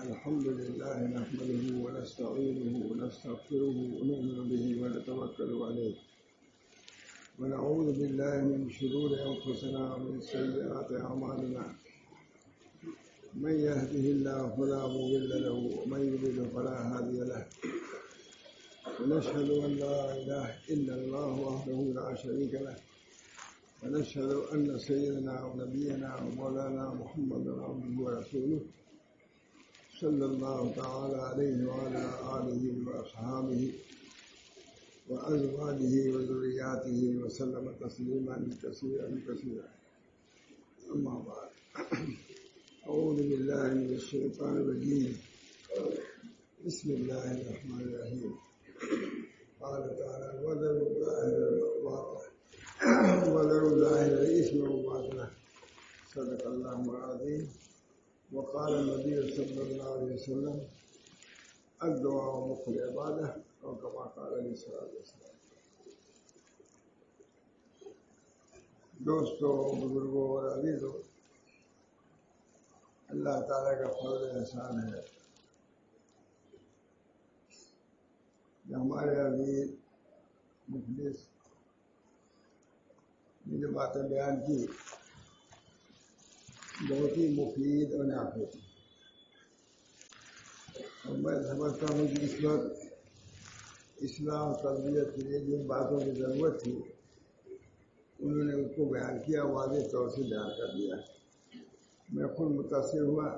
الحمد لله نحمده ونستعينه ونستغفره ونؤمن به ونتوكل عليه ونعوذ بالله من شرور أنفسنا ومن سيئات أعمالنا من يهده الله فلا مضل له ومن يضلل فلا هادي له ونشهد أن لا إله إلا الله وحده لا شريك له ونشهد أن سيدنا ونبينا ومولانا محمد عبده ورسوله صلى الله تعالى عليه وعلى آله وأصحابه وأزواجه وذرياته وسلم تسليما كثيرا كثيرا. أما بعد، أعوذ بالله من الشيطان الرجيم. بسم الله الرحمن الرحيم. قال تعالى: وذروا ظاهر الإثم وباطنه. صدق الله العظيم. وقال النبي صلى الله عليه وسلم: الدعاء مخ العبادة، اور كما قال علیہ السلام. دوستوں، بزرگوں اور عزیزوں، اللہ تعالیٰ کا فضل احسان ہے کہ ہمارے عزیز مخلص نے جو باتیں بیان کی بہت ہی مفید اور نافع تھی، اور میں سمجھتا ہوں کہ اس وقت اصلاح و تربیت کے لیے جن باتوں کی ضرورت تھی انہوں نے اس کو بیان کیا، واضح طور سے بیان کر دیا. میں خود متاثر ہوا.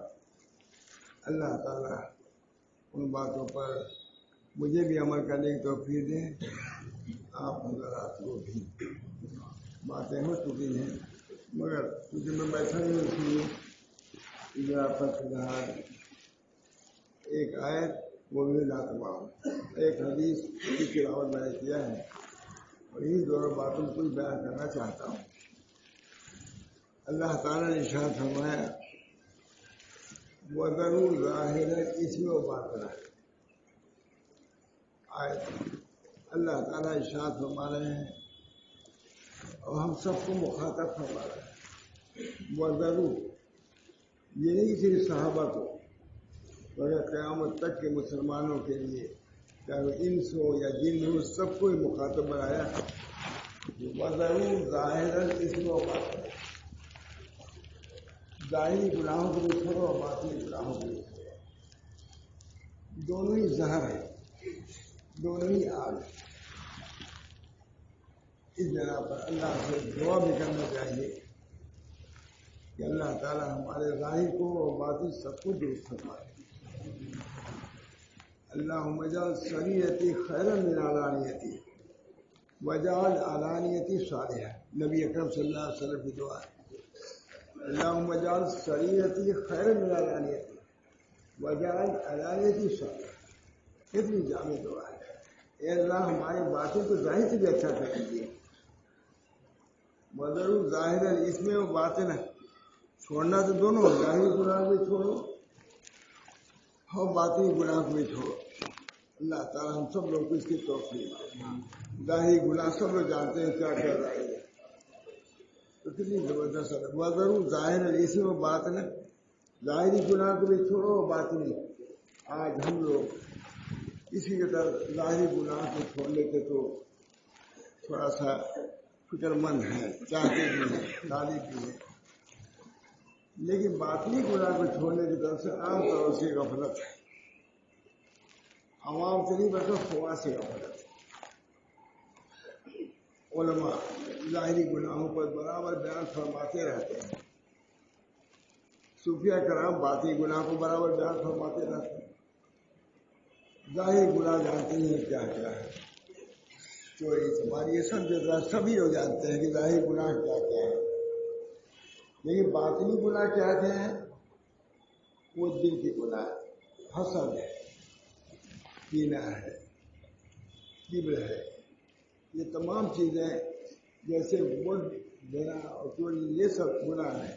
اللہ تعالیٰ ان باتوں پر مجھے بھی عمل کرنے کی توفیق دیں. آپ حضرات کو بھی باتیں ہو چکی ہیں، مگر کیونکہ میں بیٹھا نہیں اس لیے ادھر پر فلحال ایک آیت وہ بھی ناتمام ایک حدیث کی تلاوت میں نے کیا ہے، اور ان دونوں باتوں کو بیان کرنا چاہتا ہوں. اللہ تعالیٰ نے ارشاد فرمایا: وَذَرُوا ظَاهِرَ الْإِثْمِ وَبَاطِنَهُ. آیت اللہ تعالیٰ ارشاد فرما رہے ہیں اور ہم سب کو مخاطب فرما رہے ہیں. وَذَرُوا، یہ نہیں صرف صحابہ کو مگر قیامت تک کے مسلمانوں کے لیے، چاہے وہ انس ہو یا جن ہو، سب کو ہی مخاطب بنایا. وَذَرُوا ظَاهِرَ الْإِثْمِ وَبَاطِنَهُ. ظاہری گناہوں کو بھی چھوڑو اور باطنی گناہوں کو بھی چھوڑو. دونوں ہی زہر ہیں، دونوں ہی آگ ہیں. اس بنا پر اللہ سے دعا بھی کرنا چاہیے کہ اللہ تعالیٰ ہمارے ظاہر کو اور باطن سب کو درست فرمائے. اللہم اجعل سریرتی خیرا من علانیتی واجعل علانیتی صالحہ. نبی اکرم صلی اللہ علیہ وسلم کی دعا ہے: اللہم اجعل سریرتی خیرا من علانیتی واجعل علانیتی صالحہ. کتنی جامع دعا ہے. اے اللہ ہمارے باطن کو ظاہر سے بھی اچھا کر دیجیے. وَذَرُوا ظَاهِرَ الْإِثْمِ وَبَاطِنَهُ. چھوڑنا تو دونوں، ظاہری گناہ بھی چھوڑو اور باطنی گناہ کو بھی چھوڑو. اللہ تعالیٰ ہم سب لوگ کو اس کی توفیق دے. ظاہری گناہ سب لوگ جانتے ہیں کیا کیا ظاہر ہے، تو کتنی زبردست ہے. وَذَرُوا ظَاهِرَ الْإِثْمِ وَبَاطِنَهُ. ظاہری گناہ کو بھی چھوڑو اور باطنی. آج ہم لوگ اسی کے طرح ظاہری گناہ کو چھوڑنے کے تو تھوڑا سا فکر مند ہے، چاہتے بھی ہیں، طالب بھی ہیں، لیکن باطنی گناہ کو چھوڑنے کی طرف سے عام طور سے غفلت ہے. عوام سے نہیں بلکہ خواص سے غفلت ہے. علماء ظاہری گناہوں پر برابر بیان فرماتے رہتے ہیں. صوفیہ کرام باطنی گناہ کو برابر بیان فرماتے رہتے ہیں. ظاہری گناہ جانتے ہیں کیا کیا ہے، چوری چماری یہ سب جگہ سبھی لوگ جانتے ہیں کہ ظاہری گناہ کیا کیا ہے، لیکن باطنی گناہ کیا ہیں؟ وہ دل کی گناہ ہے، حسد ہے، کینہ ہے، کبر ہے. یہ تمام چیزیں جیسے ملک دینا اور چوری یہ سب گناہ ہیں،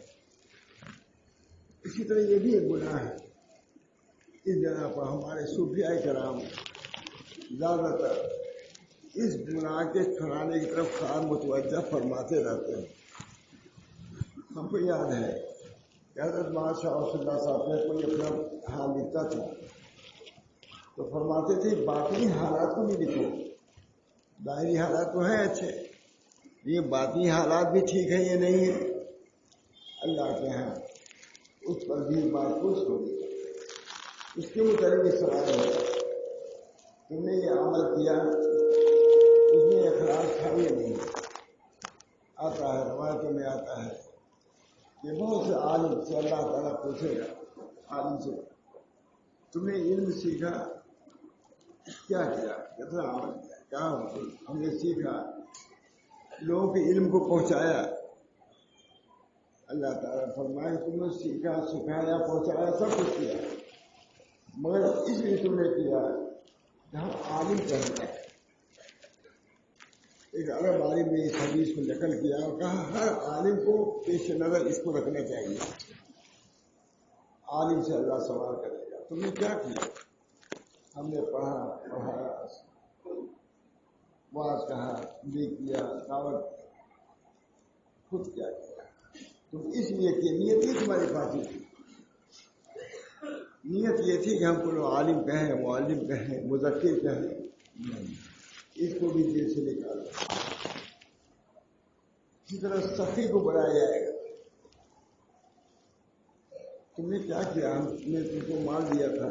اسی طرح یہ بھی ایک گناہ ہے. اس جگہ پر ہمارے صوفیاء کرام زیادہ تر اس گناہ کے چھڑانے کی طرف خاص متوجہ فرماتے رہتے ہیں. ہم کو یاد ہے کہ حضرت صلی اللہ علیہ وسلم نے کوئی اپنا حال لکھتا تھا تو فرماتے تھے باطنی حالات کو نہیں لکھو، ظاہری حالات تو ہیں اچھے، یہ باطنی حالات بھی ٹھیک ہے یہ نہیں ہے، اللہ کے ہاں اس پر بھی بات پوچھ ہوگی۔ اس کے متعلق سوال ہے تم نے یہ عمل کیا اس میں اخلاص تھا یا نہیں؟ آتا ہے روایتوں میں آتا ہے کہ بہت سے عالم سے اللہ تعالیٰ پوچھے گا، عالم سے تم نے علم سیکھا کیا کیا، کتنا عمل کیا، کہا ہم نے سیکھا، لوگوں کے علم کو پہنچایا۔ اللہ تعالیٰ فرمائے تم نے سیکھا، سکھایا، پہنچایا، سب کچھ کیا، مگر اس لیے تم نے کیا جہاں عالم کہتا ہے۔ ایک عرب عالم نے اس حدیث کو نقل کیا اور کہا ہر عالم کو پیش نظر اس کو رکھنا چاہیے، عالم سے اللہ سوال کرے گا تم نے کیا کیا، ہم نے پڑھا، پڑھایا، واز کہا، یہ کیا، دعوت، خود کیا کیا، تم اس لیے کہ نیت یہ تمہاری باتیں تھی، نیت یہ تھی کہ ہم کو عالم کہیں، معلم کہیں، مذکر کہیں، اس کو بھی دل سے نکالو۔ اسی طرح سخی کو بڑھایا جائے گا، تم نے کیا کیا، ہم نے تم کو مال دیا تھا،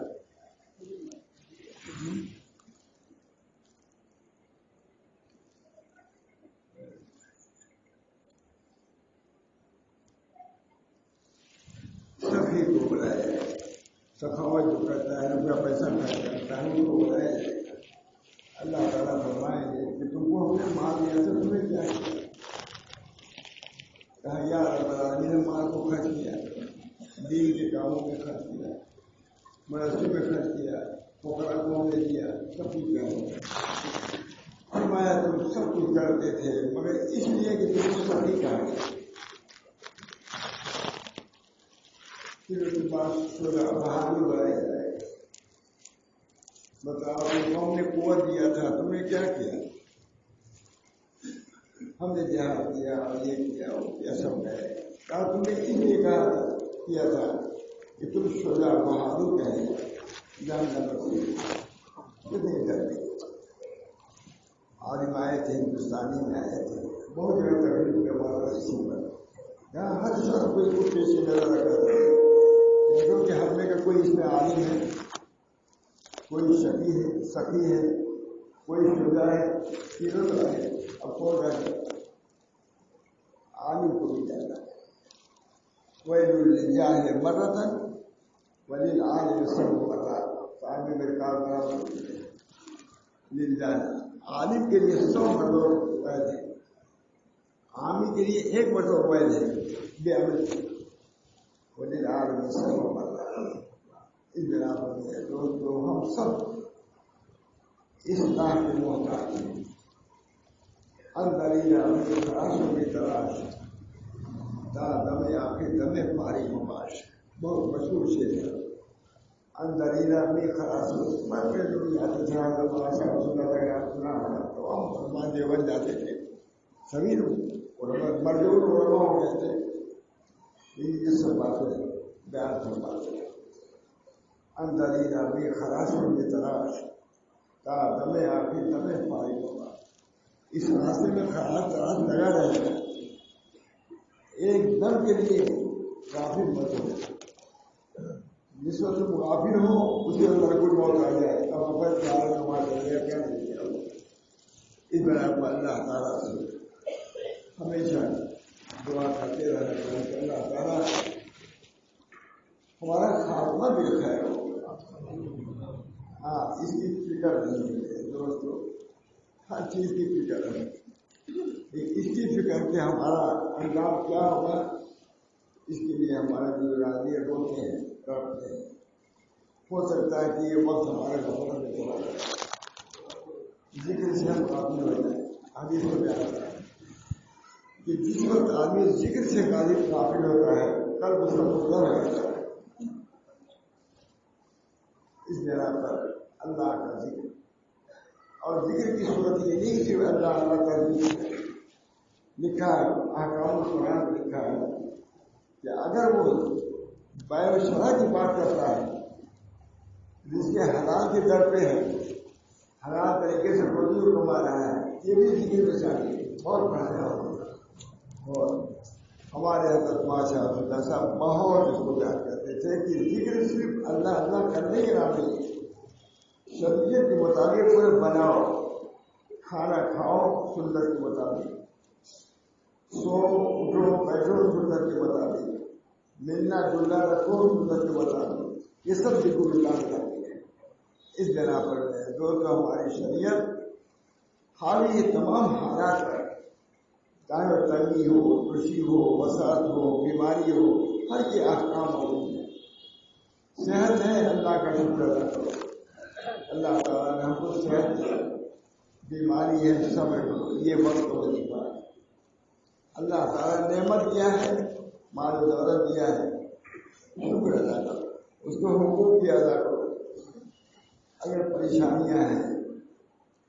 سخی کو بڑھایا جائے گا، سخاوت جو کرتا ہے، روپیہ پیسہ خرچ کرتا ہے، ان کو بڑھایا جائے گا۔ اللہ تعالیٰ فرمائیں گے کہ تم کو ہم نے مال دیا تھا، تم نے کیا کیا، کہا یا رب العالمین نے مال کو خرچ کیا، دین کے کاموں میں خرچ کیا، مدرسے میں خرچ کیا، فقراء کو ہم نے دیا، سب کچھ کیا، فرمایا تم سب کچھ کرتے تھے مگر اس لیے کہ تم کو سخی کہا گیا۔ پھر اس کے بعد بہادر بنایا جائے گا، بتاؤ قوم نے قوت دیا تھا، تم نے کیا کیا، ہم نے جہاد کیا اور یہ کیا وہ کیا، سب گئے، کہا تم نے اس لیے کیا تھا کہ تم شجاع بہادر کہیں، جان نہ بچے، کتنے ڈرتے۔ عالم آئے تھے، ہندوستانی میں آئے تھے، بہت جگہ تقریب کے بعد اسی پر یہاں ہر شخص کو اس کو پیش نظر رکھا تھا، دیکھو کہ ہر میں کا کوئی اس میں عالم ہے، کوئی شقی ہے، سخی ہے، کوئی شجاع ہے، تینوں طرح ہے، اب کون رہے عالم کو بھی جانا ہے۔ وَيْلٌ لِلْجَاهِلِ مَرَّةً وَلِلْعَالِمِ سَبْعُ مَرَّاتٍ، صاحب میرے کار برابر للجاہل، عالم کے لیے 100 مرتبہ وعید ہے، عامی کے لیے 1 مرتبہ وعید ہے بے عمل کی، وَلِلْعَالِمِ سَبْعُ مَرَّاتٍ۔ اس بنا پر دوستو ہم سب اصلاح کے محتاج ہیں، اندریرہ میں خراشوں کی تلاش، تا دم آخر دم پاری مباش، بہت مشہور شعر ہے۔ اندریرہ میں خراشوں میں جو آتے تھے بادشاہ سنا تھا سنا تو ہم مسلمان دیوبند جاتے تھے، سبھی لوگ مرجور علماء کہتے یہ سب باتیں بیان فرماتے ہیں۔ اندریرہ میں خراشوں کی تلاش، تا دم آخر دم پاری مباش، اس راستے میں خراش تلاش لگا رہے گا، ایک دم کے لیے غافل مت ہو، جس وقت تم غافل ہو اسی وقت ملکوت موت آ جائے، اب اپر پیار نماز کر لیا کیا نہیں کیا۔ اس بنا پر اللہ تعالیٰ سے ہمیشہ دعا کرتے رہنا چاہیے کہ اللہ تعالیٰ ہمارا خاتمہ بھی خیر ہو۔ ہاں اس کی فکر نہیں ہے دوستو، ہر چیز کی فکر ہے، اس کی فکر کہ ہمارا انجام کیا ہوگا، اس کے لیے ہمارے جو راضی روتے ہیں کرتے ہیں، ہو سکتا ہے کہ یہ وقت ہمارے غفلت میں چلا جائے، ذکر سے ہم قابل ہو جائیں۔ حدیث میں بیان کرا ہے کہ جس وقت آدمی ذکر سے قابل ہوتا ہے قلب اس کا مردہ ہو جاتا ہے۔ اس بنا پر اللہ کا ذکر، اور ذکر کی صورت یہ نہیں کہ اللہ کا ذکر لکھا ہے، احکام القرآن لکھا ہے کہ اگر وہ و شرح کی بات کرتا ہے، جس کے حلال کے در پہ ہے، حلال طریقے سے روزی کو کما رہا ہے، یہ بھی ذکر میں شامل ہے، بہت بڑھیا ہوگا۔ اور ہمارے حضرت ماشاء اللہ صاحب بہت اس کو بیان کرتے تھے کہ ذکر صرف اللہ اللہ کرنے کے نام نہیں ہے، شریعت کے مطابق پورے بناؤ، کھانا کھاؤ سنت کے مطابق، سو اٹھو بیٹھو سنت کے مطابق، ملنا جلنا رکھو سنت کے مطابق، یہ سب ذکر اللہ کرتے ہیں۔ اس بنا پر دوستوں ہماری شریعت حالی یہ تمام حالات پر، چاہے وہ تنگی ہو، خوشی ہو، وسعت ہو، بیماری ہو، ہر کے احکام موجود ہیں۔ صحت ہے اللہ کا شکر ادا کرو، اللہ تعالیٰ نے ہم کو صحت دیا، بیماری ہے صبر کرو، یہ وقت وظیفہ ہے۔ اللہ تعالیٰ نے نعمت دیا ہے، مال و دولت دیا ہے، شکر ادا کرو، اس کو حقوق بھی ادا کرو۔ اگر پریشانیاں ہیں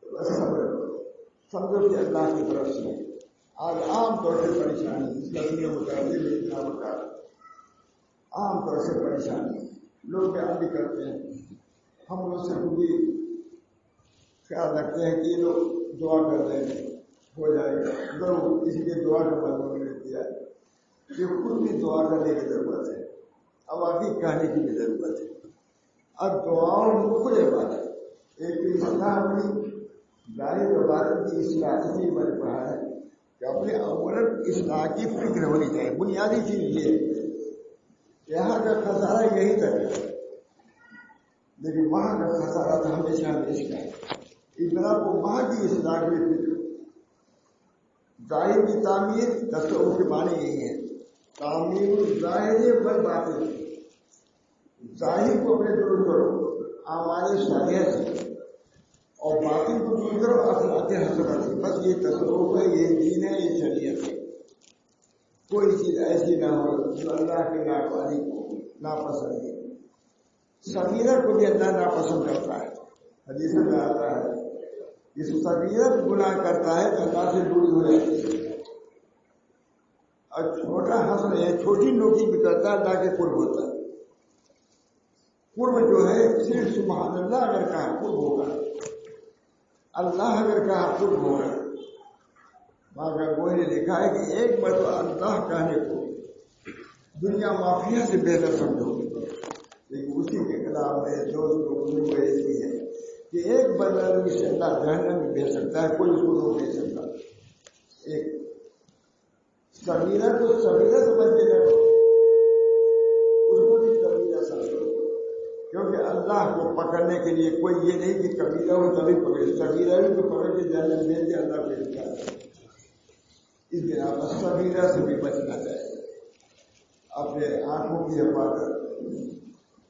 تو بس صبر کرو، سمجھو کہ اللہ کی طرف سے آج عام طور سے پریشانی، اس کا دنیا متعلق میں اتنا بتا، عام طور سے پریشانی لوگ بیان بھی کرتے ہیں، ہم لوگ سے بھی خیال رکھتے ہیں کہ یہ لوگ دعا کر دیں گے ہو جائے گا، ضرور اس لیے دعا کا مطلب نے دیا ہے کہ خود بھی دعا کرنے کی ضرورت ہے، اب باقی کہنے کی بھی ضرورت ہے۔ اب دعاؤں مختلف عبادت، ایک اصلاح اپنی ظاہر عبادت کی اصلاح، اس لیے میں نے پڑھا ہے کہ اپنے اولت اصلاح کی فکر ہونی چاہیے۔ بنیادی چیز یہ ہے، یہاں کا خسارہ یہی تک ہے، لیکن وہاں کا خسارہ تو ہمیشہ ہمیشہ ہے۔ اتنا کو وہاں کی اصلاح کی فکر، ظاہر کی تعمیر تصوف کے معنی یہی ہے، تعمیر ظاہر بل باطن، ظاہر کو اپنے دور کرو اعمال صالحہ سے، اور باطن کو دور کرو اخلاق حسنہ سے۔ بس یہ تصوف ہے، یہ دین ہے، یہ شریعت ہے۔ کوئی چیز ایسی نہ ہو جو اللہ کے ناپسندی کو ناپسند ہے۔ صغیرت کو بھی اللہ ناپسند کرتا ہے، حدیث میں آتا ہے اس صغیرت گناہ کرتا ہے تو اللہ سے دوری ہو جاتی ہے، اور چھوٹا حسن ہے، چھوٹی نوکی بھی کرتا ہے اللہ کے قرب ہوتا ہے۔ قرب جو ہے صرف سبحان اللہ اگر کہا قرب ہوگا، اللہ اگر کہا قرب ہوگا۔ وہاں کا کوئی نے لکھا ہے کہ ایک مرتبہ اللہ کہنے کو دنیا مافیا سے بہتر سمجھو، لیکن اسی کے کلام میں دوست ایسی ہے کہ ایک بندہ سے اللہ جہنم میں بھیج سکتا ہے، کوئی اس کو روک نہیں سکتا۔ ایک صغیرہ تو صغیرہ سمجھ کے رکھو، اس کو بھی صغیرہ سمجھو، کیونکہ اللہ کو پکڑنے کے لیے کوئی یہ نہیں کہ کبیرہ ہو تبھی پکڑے، صغیرہ بھی تو پکڑ کے جہنم بھیج کے اللہ بھیجتا ہے۔ اس بنا پر صغیرہ سے بھی بچنا چاہیے، اپنے آنکھوں کی حفاظت،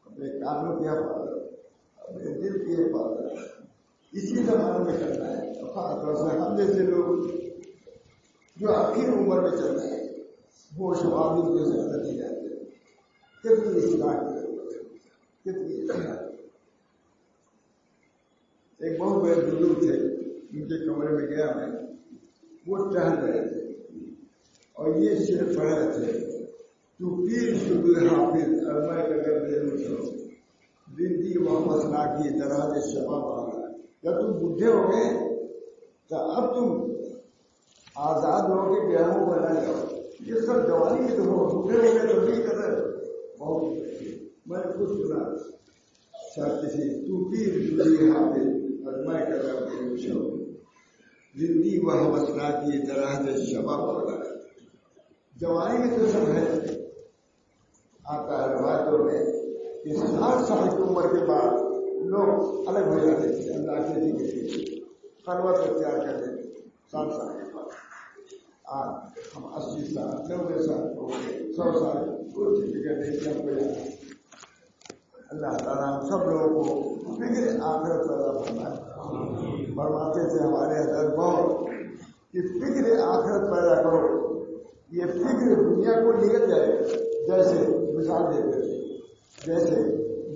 اپنے کانوں کی حفاظت، اپنے دل کی حفاظت اسی زمانے میں کرنا ہے۔ خاص طور سے ہم جیسے لوگ جو آخر عمر میں چل رہے ہیں، وہ شباب جو زیادہ دی جاتے ہیں، کتنی اصلاح کی ضرورت ہے، کتنی اصلاح۔ ایک بہت بڑے بزرگ تھے، ان کے کمرے میں گیا میں، وہ ٹہل رہے تھے اور یہ شعر پڑھ رہے تھے، تو پیر شد حافظ ارمائے اگر بے کرو زندگی محمد صلاح کی دراز شباب آ رہا ہے۔ جب تم بڈھے ہو گئے تو اب تم آزاد ہو کے بیاہوں بنا جاؤ، یہ سب جوانی میں تو ہو، بڈھے ہو گئے تو نہیں کر رہے۔ بہت میں نے کچھ سنا شاید کسی تو پیر شد حافظ ارمائے اگر بے کرو زندگی محمد صلاح کی دراز شباب آ رہا ہے۔ جوانی میں تو سب ہے، آتا ہے روایتوں میں کہ 60 سال کی عمر کے بعد لوگ الگ ہو جاتے تھے، اللہ کے ذکر کے خلوت اختیار کرتے تھے 60 سال کے بعد۔ آج ہم 80 سال 90 سال ہو گئے، 100 سال کوئی فکر نہیں کہ ہم کو جانا۔ اللہ تعالیٰ ہم سب لوگوں کو فکر آخرت پیدا فرمائے۔ فرماتے تھے ہمارے حضرت بہت کہ فکر آخرت پیدا کرو، یہ فکر دنیا کو نکل جائے گا۔ جیسے مثال دیتے تھے، جیسے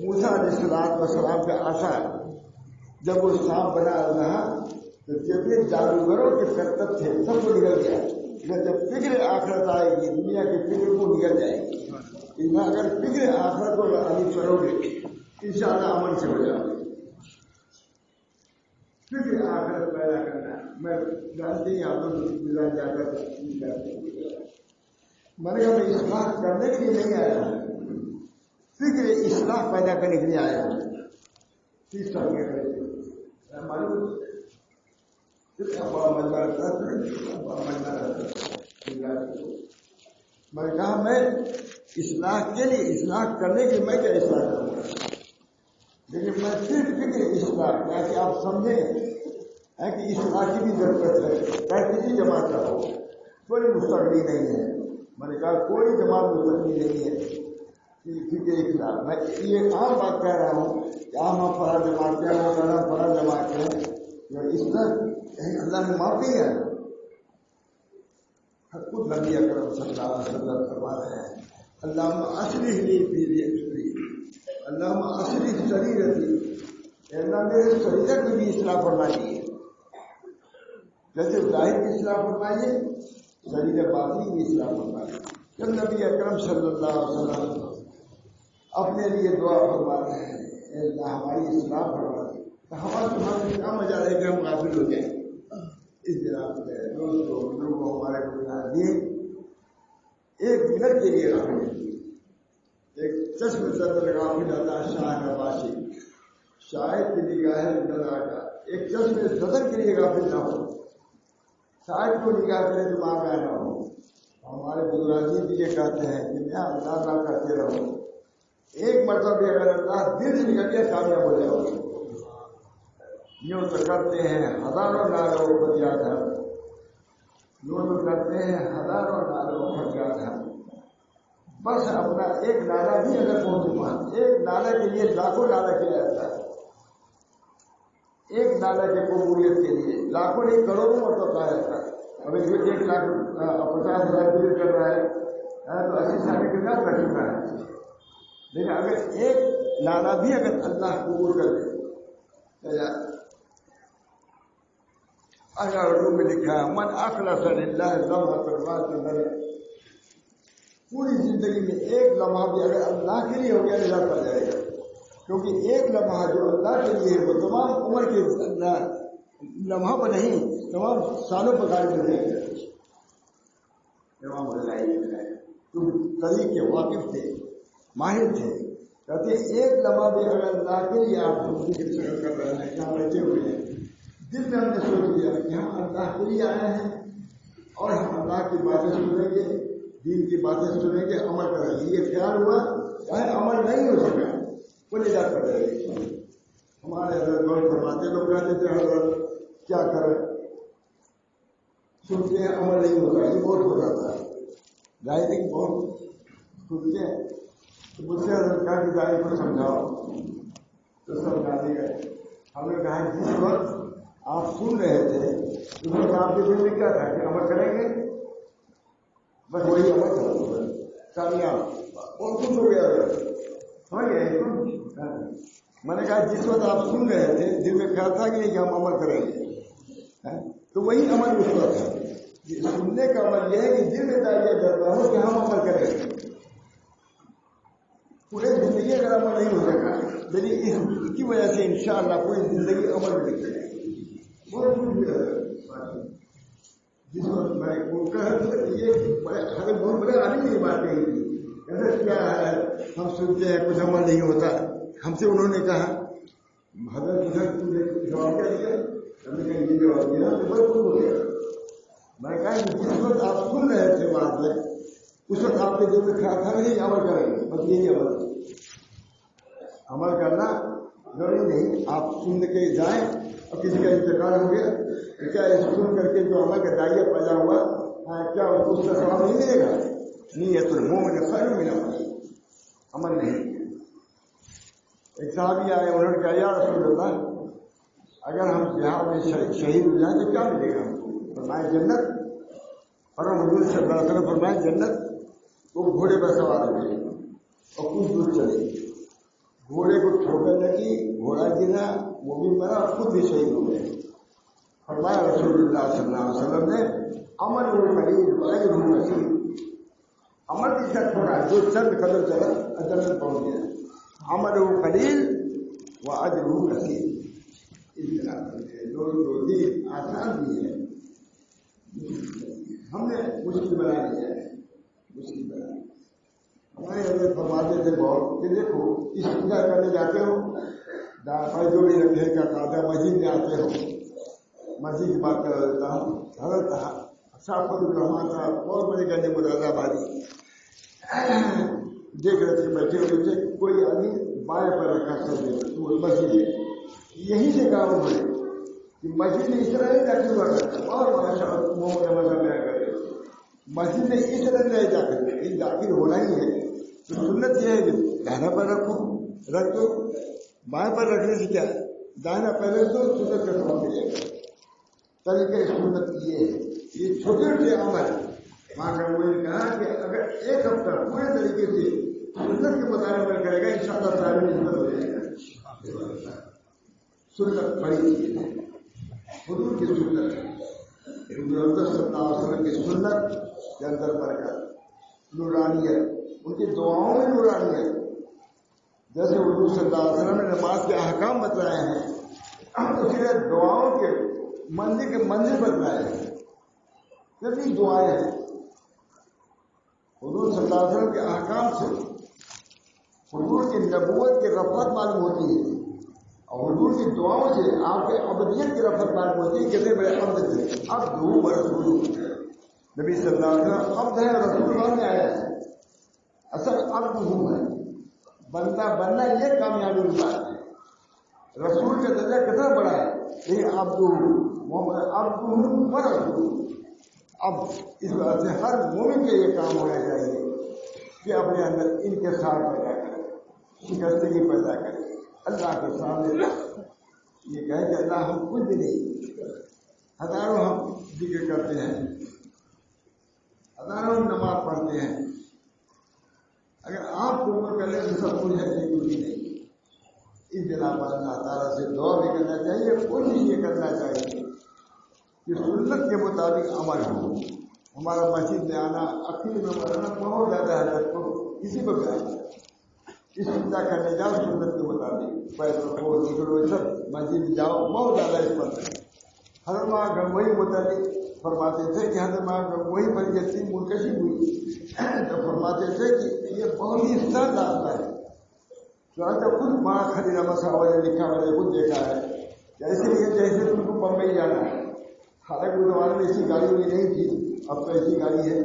موسیٰ علیہ السلام کا عصا جب وہ سانپ بنا رہا تو جتنے جادوگروں کے کرتب تھے سب کو نکل گیا، لیکن جب فکر آخرت آئے گی دنیا کی فکر کو نکل جائے گی۔ اگر فکر آخرت کو ابھی کرو گے انشاءاللہ عمل سے ہو جاؤ گے. فکر آخرت پیدا کرنا میں جانتے ہی آپ لوگ گزار جا کر میں نے کہا میں اصلاح کرنے کے لیے نہیں آیا ہوں, فکر اصلاح پیدا کرنے کے لیے آیا ہوں. 30 سال کے معلوم بڑا مزہ آتا ہے. میں نے کہا میں اصلاح کے لیے اصلاح کرنے کے لیے میں کیا اصلاح کروں گا, لیکن میں صرف فکر اصلاح تاکہ آپ سمجھیں کہ اصلاح کی بھی ضرورت ہے. چاہے کسی جماعت کا ہو, کوئی مستقبل نہیں ہے. میں نے کہا کوئی جماعت مستقبل نہیں ہے فکر اصلاح. میں یہ عام بات کہہ رہا ہوں کہ عام فلاں جماعت کے فلاں جماعت کے اس طرح اللہ نے معافی ہے. خود نبی اکرم صلی اللہ علیہ وسلم فرما رہے ہیں اللہم اصلح لی فی ذکری, اللہم اصلح سریرتی, اللہ میرے شریعت میں بھی اصلاح فرمائیے. جیسے ظاہر کی اصلاح فرمائیے, شریر باطنی کی اصلاح فرمائیے. جب نبی اکرم صلی اللہ علیہ وسلم اپنے لیے دعا فرما رہے ہیں اے اللہ ہماری اصلاح فرما دے, تو ہمارا تمہارے کیا مزہ ہے کہ ہم غافل ہو جائیں. اس جناب میں دوستوں لوگوں ہمارے کو بنا دیے ایک منٹ کے لیے غافل ہے. ایک چشم زد غافل ہوتا ہے شاہ نواشی, شاید کی نگاہ نظر کا ایک چشم زدر کے لیے غافل نہ ہو, شاید کو نگاہ کرے دماغ میں نہ ہو. ہمارے بزرگ بھی یہ کہتے ہیں کہ میں اللہ کرتے رہو, ایک مرتبہ بھی اگر اللہ دل سے نکل کے کامیاب ہو جاؤ. یوں تو کرتے ہیں ہزاروں نالوں فریاد ہم, یوں تو کرتے ہیں ہزاروں نالوں فریاد ہم. بس اپنا ایک نالا بھی اگر پہنچے وہاں, ایک نالے کے لیے لاکھوں نالا کیا جاتا ہے. ایک نالے کی قبولیت کے لیے لاکھوں نہیں کروڑوں مرتبہ کہا جاتا ہے. اگر جو 1,50,000 بل کر رہا ہے تو 80 سال کے بعد کر چکا ہے. لیکن اگر ایک نالا بھی اگر اللہ قبول کر دے, اگر اردو میں لکھا ہے من اخلص للہ لمحہ قربات نظر, پوری زندگی میں ایک لمحہ بھی اگر اللہ کے لیے ہو گیا نظر پڑ جائے گا. کیونکہ ایک لمحہ جو اللہ کے لیے ہے وہ تمام عمر کے لمحہ پر نہیں, تمام سالوں پر غالب ہو جائے گا. تمام تم طریق کے واقف تھے, ماہر تھے, کہتے ایک لمحہ بھی اگر اللہ کے لیے آپ ذکر کر رہے ہیں, یہاں بیٹھے ہوئے ہیں, دل میں ہم نے سوچ لیا کہ ہم اللہ کے لیے آئے ہیں اور ہم اللہ کی باتیں سنیں گے, دین کی باتیں سنیں گے, عمل کریں گے. یہ خیال ہوا چاہے عمل نہیں ہو سکا وہ نجات کر جائے گی. ہمارے حضرت بہت فرماتے لوگ کہتے تھے حضرت کیا کریں, سنتے ہیں عمل نہیں ہوتا, یہ بہت ہو جاتا ہے. ظاہر بہت سنتے ہیں تو مجھ سے حضرت کہا کہ ظاہر کو سمجھاؤ, تو سمجھانے گئے. ہم نے کہا جس وقت آپ سن رہے تھے اس وقت آپ کے دل میں کیا تھا کہ عمل کریں گے, بس وہی عمل کرو کامیاب اور خوش ہو گیا. سمجھ گئے. میں نے کہا جس وقت آپ سن رہے تھے دل میں خیال تھا کہ نہیں کہ ہم عمل کریں گے, تو وہی عمل اس وقت ہے. سننے کا عمل یہ ہے کہ دل میں دائیا جاتا ہو کہ ہم عمل کریں گے. پورے زندگی اگر عمل نہیں ہو سکا لیکن اس کی وجہ سے انشاءاللہ پوری زندگی عمل میں لکھ سکے. بہت کچھ بھی جس وقت میں یہ بہت بڑے عالم کی بات کہی تھی. کیا ہے ہم سنتے ہیں کچھ عمل نہیں ہوتا. ہم سے انہوں نے کہا حضرت جواب کیا دیا, ہم نے کہا یہ جواب دیا تو بہت خوش ہو گیا. میں نے کہا کہ جس وقت آپ سن رہے تھے بات میں اس وقت آپ کے دل میں خیال تھا نہیں عمل کریں گے, بس یہی عمل کرنا ضروری نہیں. آپ سن کے جائیں اور کسی کا انتقال ہو گیا کیا سن کر کے جو عمل کا دائیا پیدا ہوا کیا اس کا ثواب نہیں ملے گا؟ نیت المومن خیر من عمل, عمل نہیں. ایک صحابی آئے, انہوں نے کہا یا رسول اللہ اگر ہم جہاد میں شہید ہو جائیں تو کیا ملے گا؟ فرمائے جنت. اور حضور صلی اللہ علیہ وسلم فرمائے جنت وہ گھوڑے پر سوار ہو گئے اور کچھ دور چلے, گھوڑے کو ٹھوکر لگی, گھوڑا گرا, وہ بھی مرا اور خود بھی شہید ہو گئے. فرمایا رسول اللہ صلی اللہ علیہ وسلم نے عمل قلیل واجر مسیح, عمل کی شرط تھوڑا ہے، جو چند قدم چلا اجر میں پہنچ گیا، عمل قلیل و اجر کثیر، اس طرح دو روزی آسان بھی ہے، ہم نے مشکل بنا لیا ہے، مشکل بنا لیا۔ ہمارے حضرت فرماتے تھے بہت کہ دیکھو اس پوجا کرنے جاتے ہو، داخل جو بھی رکھے کا کہا مسجد میں آتے ہو، مسجد کی بات کر دیتا ہوں، حضرت صاحب الرحمان صاحب بہت بڑے گنے مراد آبادی دیکھ رہے تھے، بیٹھے ہوئے تھے، کوئی آدمی بائیں پر رکھا سب مسجد ہے، یہیں سے کہا انہوں نے کہ مسجد میں اس طرح نہیں داخل ہوا کرتا، اور ماشاءاللہ بیان کرتے مسجد میں اس طرح نہیں جا کرتے، داخل ہونا ہی ہے تو سنت یہ ہے کہ دائنا پر رکھو، رکھ دو، بائیں پر رکھنے سے کیا ہے، دائنا پہلے تو سنت کا سواب ملے گا، طریقے سنت یہ ہے، یہ چھوٹے چھوٹے عمل وہاں کا وہ نے کہا کہ اگر ایک ہفتہ پورے طریقے سے سنت کے مطابق عمل کرے گا انشاءاللہ تعالی نسبت ہو جائے گا۔ سنت بڑی چیز ہے، حضور کی سنت، حضور صلی اللہ علیہ وسلم کی سنت کے اندر برکت، نورانیت، ان کی دعاؤں میں نورانیت، جیسے حضور صلی اللہ علیہ وسلم نے نماز کے احکام بتلائے ہیں، اسی طرح دعاؤں کے منزل بتلائے ہیں، کتنی دعائیں ہیں حضور صلی اللہ علیہ وسلم کے احکام سے حضور کی نبوت کی رفعت معلوم ہوتی ہے، اور حضور کی دعاؤں سے آپ کے ابدیت کی رفعت معلوم ہوتی ہے، کتنے بڑے عبد تھے، عبد و رسول، نبی صلی اللہ علیہ وسلم عبد ہے، رسول بعد میں آیا ہے، اصل عبد ہوں ہے، بندہ بننا یہ کامیابی کی بات ہے، رسول کا درجہ کتنا بڑا ہے، لیکن عبد محمد عبد ہوں و رسول، اب اس بات سے ہر مومن کے یہ کام ہونا چاہیے کہ اپنے اندر انکسار پیدا کرے، شکستگی پیدا کرے، اللہ کے سامنے یہ کہے کہ اللہ ہم کچھ بھی نہیں، ہزاروں ہم ذکر کرتے ہیں، ہزاروں نماز پڑھتے ہیں، اگر آپ کو عمر کر لیں تو سب کچھ ہے لیکن بھی نہیں، اس بنا پر اللہ تعالیٰ سے دعا بھی کرنا چاہیے، کوشش یہ کرنا چاہیے کہ سنت کے مطابق عمل ہو، ہمارا مسجد میں آنا، عقیدے میں مرنا بہت زیادہ حضرت کو کسی کو بھی آنا، اس پوجا کرنے جاؤ سنت کے مطابق، پیسہ رکھو نکلو سب مسجد میں جاؤ، بہت زیادہ اس پر ہے۔ حضرت ماں گنگوئی متعلق فرماتے تھے کہ حضرت ماں گنگوئی پر جتنی منکشی ہوئی تو فرماتے تھے کہ یہ بہت ہی سخت راستہ ہے، تو خود ماں خلیل مساوی نے لکھا، میں نے خود دیکھا ہے، جیسے تم کو بمبئی جانا ہے، حالانکہ وہ زمانے میں ایسی گاڑی بھی نہیں تھی، اب تو ایسی گاڑی ہے،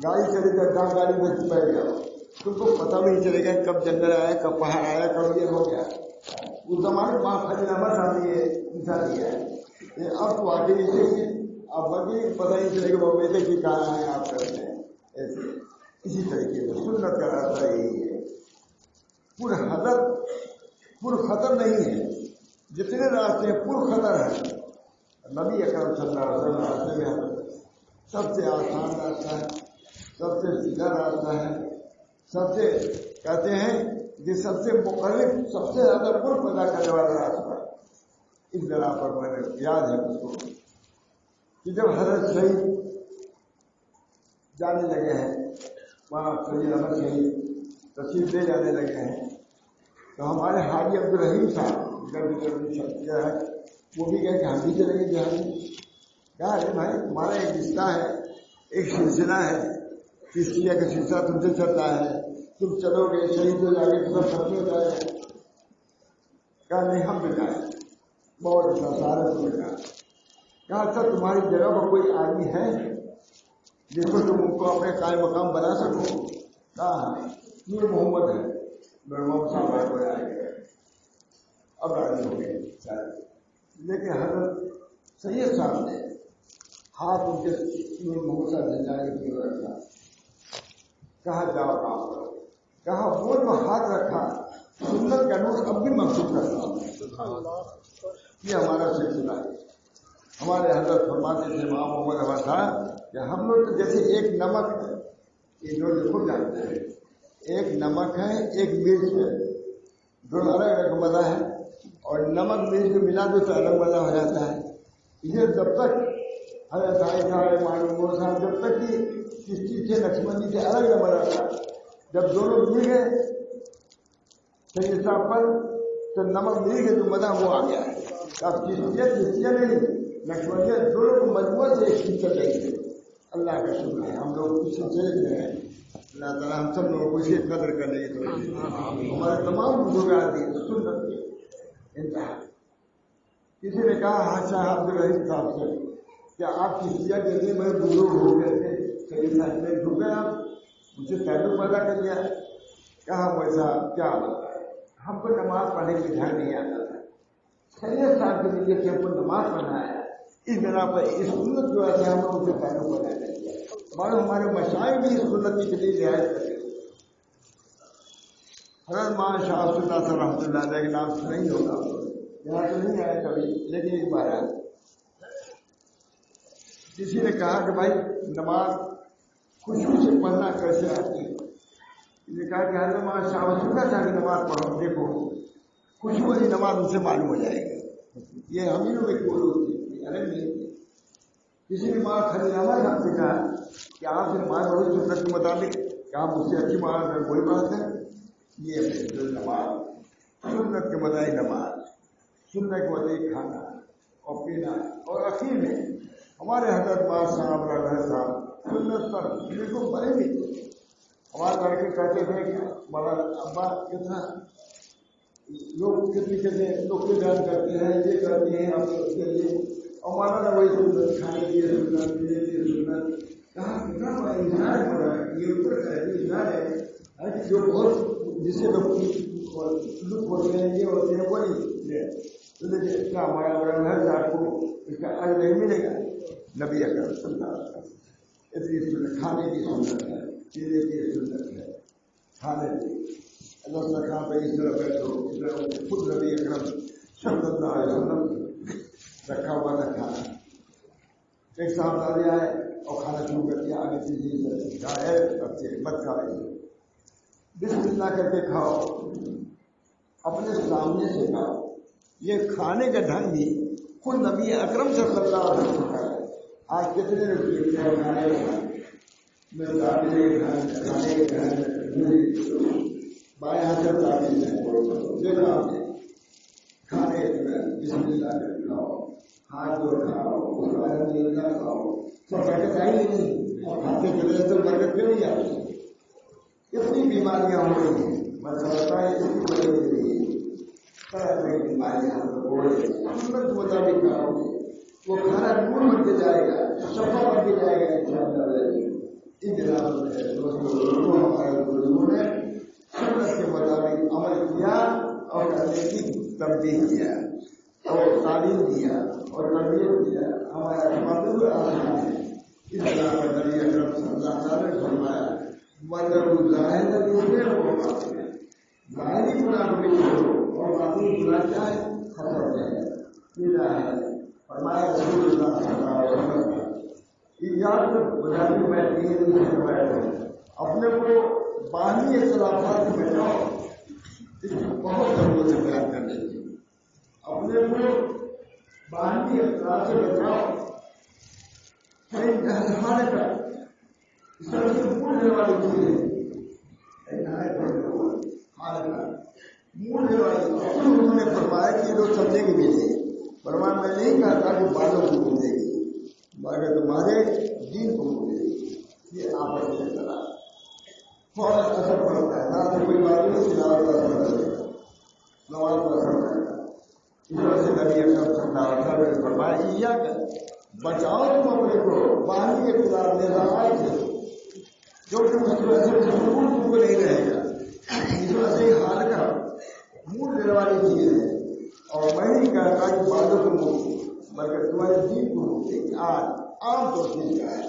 گاڑی چلے گا ڈاک گاڑی میں بیٹھ جاؤ، تم کو پتہ بھی نہیں چلے گا کب جنگل آیا، کب پہاڑ آیا، کب یہ ہو گیا، اس زمانے میں وہاں خلیل مساوی ہے انسان دیا ہے، اب تو آگے نہیں چاہیے، اب باقی پتہ نہیں چلے گا بمبئی سے کہ کہاں ہے آپ کرتے ہیں، ایسے اسی طریقے سے سنت کا راستہ یہی ہے، پر خطر نہیں ہے، جتنے راستے پر خطر ہیں، نبی اکرم صلی اللہ علیہ وسلم راستے میں سب سے آسان راستہ ہے، سب سے سیدھا راستہ ہے، سب سے کہتے ہیں کہ سب سے مقرب، سب سے زیادہ پر پیدا کرنے والا راستہ، اس بنا پر میں نے یاد ہے اس کو کہ جب حضرت شہید جانے لگے ہیں، وہاں سید احمد شہید تشریف لے جانے لگے ہیں، تو ہمارے حاجی عبدالرحیم صاحب ہے وہ بھی کہے کہ ہم بھی چلیں گے جہاں، کہا ارے بھائی تمہارا ایک رشتہ ہے، ایک سلسلہ ہے، کشتیہ کا سلسلہ تم سے چلتا ہے، تم چلو گے شہید ہو جائے گے تو سب ختم ہو جائے گا، کہا نہیں ہم بھی جائیں، بہت اچھا سارا سمجھ گیا، کہا اچھا تمہاری جگہ پر کوئی آدمی ہے جس کو تم ان کو اپنے قائم مقام بنا سکو، کہا یہ محمد ہے، نواب صاحب آئے گئے، اب راضی ہو گئے، لیکن حضرت سید صاحب نے ہاتھ ان کے منہ سے جھنجھانے کی رکھا، کہا جاؤ کام کرو، کہا وہ جو ہاتھ رکھا سنت کا نور اب بھی محسوس کرتا، یہ ہمارا سلسلہ ہے، ہمارے حضرت فرماتے تھے امام محمد احمد صاحب کہ ہم لوگ تو جیسے ایک نمک ہے، یہ جو خود جانتے ہیں، ایک نمک ہے ایک مرچ ہے، دونوں الگ الگ مزہ ہے، اور نمک مرچ کو ملا دو تو الگ مزہ ہو جاتا ہے، یہ جب تک حضرت صاحب معلوم صاحب جب تک کہ کس چیز سے نقشبندی سے الگ نہ بنا تھا، جب دونوں مل گئے سید صاحب پر تو نمک مل گئے تو مزہ وہ آ گیا ہے. اب چشتیت نہیں نقشبندیت دونوں کو مجموعہ سے ایک چیز کر رہی ہے. اللہ کا شکر ہے ہم لوگ کچھ چلے گئے ہیں. اللہ تعالیٰ ہم سب لوگوں کو اسے قدر کرنے کی توفیق دے. ہمارے تمام بزرگان دی سنت کے انتہا. کسی نے کہا ہاں صاحب جو رہی صاحب سے کیا آپ کی سیا کہتے میں بزرگ ہو گئے تھے سید صاحب میں ڈوب گئے آپ مجھے تعلق پیدا کر دیا. کہا ویسا کیا ہم کو نماز پڑھنے کی دھیان نہیں آتا تھا. سید صاحب کے لیے ہم کو نماز پڑھنا ہے اس بنا پر اس سنت جو ہے ہم نے اسے تعلق پیدا کر دیا. ہمارے مشائخ بھی اس سنت کے لیے رعایت کرتے. حضرت مولانا شاہ صاحب رحمۃ اللہ علیہ کے نام سے نہیں ہوگا یہاں تو نہیں آیا کبھی لیکن ایک بار آیا. کسی نے کہا کہ بھائی نماز خوشبو سے پڑھنا کیسے آتی ہے. نے کہا کہ حضرت مولانا شاہ سننا تھا کہ نماز پڑھو دیکھو خوشبو والی نماز ان سے معلوم ہو جائے گی. یہ امینوں میں کوئی ہوتی الگ نہیں. کسی نے ماں خلی نماز ہم سے کہا کہ آپ سے نماز پڑھو سنت کے مطابق کہ آپ اس سے اچھی بات کوئی بات ہے. یہ نماز سنت کے مطابق نماز سنت کے مطابق کھانا اور پینا اور اخیر میں ہمارے حضرت باز صاحب رضا صاحب سنت پر بالکل بڑے بھی تھے. ہمارے لڑکے کہتے تھے کہ ہمارا ابا کتنا لوگ کتنے لوگ کے بیان کرتے ہیں یہ کرتے ہیں آپ اس کے لیے ہمارا وہی سنت کھانے کی سنت پینے کی سنت کہاں کتنا بڑا انسان بنا یہ انسان ہے جو بہت جسے لوگ لک ہوتے ہیں یہ ہوتے ہیں وہ نہیں کیا ہمارا بڑا گھر آپ کو اس کا عرض نہیں ملے گا. نبی اکرم صلی اللہ علیہ وسلم اتنی سنت کھانے کی سنت ہے پینے کی سنت ہے. کھانے کی اللہ کہاں پہ اس طرح بیٹھو اس طرح خود نبی اکرم صلی اللہ علیہ وسلم رکھا ہوا تھا کھانا. ایک صاحب دادی آئے اور کھانا شروع کر دیا آگے پیچھے سے کھائے بچے مت کھائے بسم اللہ کر کے کھاؤ اپنے سامنے سے کھاؤ. یہ کھانے کا ڈھنگ بھی خود نبی اکرم صلی اللہ علیہ وسلم کا ہے. آج کتنے بائیں ہاتھ سے تعبیر دیکھا آپ نے کھانے بسم اللہ کر کھاؤ ہاتھ دھو کھاؤ اللہ کھاؤ سب برکت آئی نہیں اور کھاتے چلے تو برکت کیوں نہیں آتی. کتنی بیماریاں ہو رہی ہیں مطلب بیماریاں سنت کے مطابق کھاؤ وہ کھانا نور بن کے جائے گا شفا بن کے جائے گا. ان جناب ہمارے بزرگوں نے سنت کے مطابق عمل کیا اور کرنے کی تبدیل کیا اور تعلیم دیا اور تربیت دیا. ہمارا آسان ہے اس طرح پر نبی اکرم صلی اللہ علیہ وسلم نے فرمایا مطلب ظاہری گناہ کو بھی چھوڑو اور باطنی گناہ کیا ہے ختم ہے. فرمایا رسول اللہ صلی اللہ علیہ وسلم کہ یاد بنیادی میں تین دن سے بیٹھے اپنے کو باہمی اختلافات سے بچاؤ. اس کی بہت ضرورت ہے بیان کرنے کی. اپنے کو باہمی اختلاف سے بچاؤ ہمارے کا اس طرح سے بھولنے والی چیزیں انہوں نے فرمایا کہ لوگ سمجھیں گے بھی نہیں. فرمایا میں نہیں کہا تھا کہ بالوں کو بھولے گی مگر تمہارے دین کو بھولے گی. یہ آپس میں چلا بہت اثر پڑتا ہے نہ تو کوئی بات نہیں تلاوت کا اثر پڑے گا نماز کا اثر پڑے گا. اس وجہ سے نبی اکرم صلی اللہ علیہ وسلم نے فرمایا یا کر بچاؤ تم اپنے کو باہمی اختلاف نظام سے جو کہ اس وجہ سے سکون تم کو نہیں رہے گا. اس وجہ سے حال کا منہ دینے والی چیز ہے اور میں نہیں کہتا کہ باتوں کو منہ بلکہ تمہارے دین کو ایک عام طور سے کیا ہے